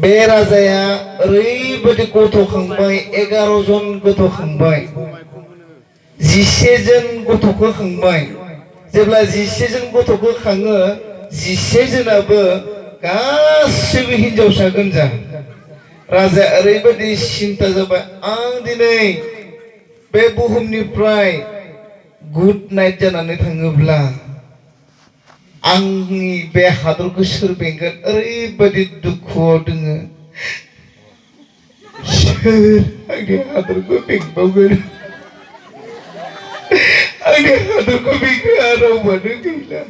बे राजाया ओरैबायदि गथ'खांबाय 11 जन गथ'खांबाय 11 जन गथ'खौ खांबाय जेब्ला 11 जन गथ'खौ खाङो 11 जनाबो गासिबो हिनजावसा गोजा राजाया ओरैबायदि सिन्ता जाबाय आं दिनै बे बुहुमनिफ्राय गुड नाइट जानानै थाङोब्ला आंनि बे हादरखौ सोर बेंगोन ओरैबायदि दुखुआव दोङो सोर आंनि हादरखौ बेंबावगोन आंनि हादरखौ बेंग्रा रावबोआनो गैला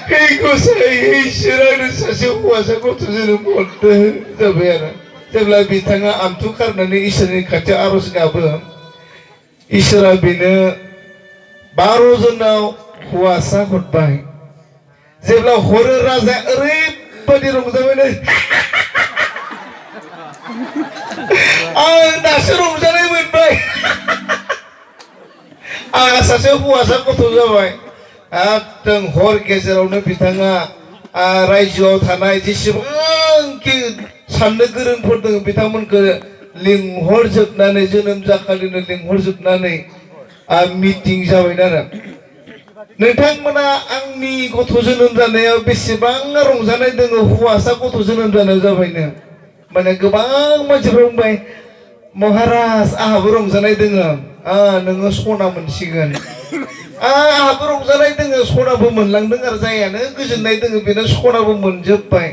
हे गसाइ इसोर आंनो सासे हौवासा गथ' जोनोम हरदो जाबाय आरो जेब्ला बिथाङा आमथु खारनानै इसोरनि खाथियाव आरज गाबो इसोरा बेनो 12 जनाव हौवासा हरबाय जेब्ला हरो राजा ओरैबायदि रंजाबाय आं दासो रंजानाय मोनबाय आंहा सासे हौवासा गथ' जाबाय एकदम हर गेजेरावनो बिथाङा रायजोआव थानाय जेसेबांखि साननो गोरोंफोर दङ बिथांमोनखौ लिंहरजोबनानै जोनोम जाखालिनो लिंहरजोबनानै मिटिं जाबाय आरो नोंथांमोना आंनि गथ' जोनोम जानायाव बेसेबां रंजानाय दङ हौवासा गथ' जोनोम जानाय जाबायनो माने गोबां मानसिफोरा बुंबाय महाराज आंहाबो रंजानाय दङ नोङो सना मोनसिगोन आंहाबो रंजानाय दङ सनाबो मोनलांदों आरो जायानो गोजोननाय दङ बेनो सनाबो मोनजोब्बाय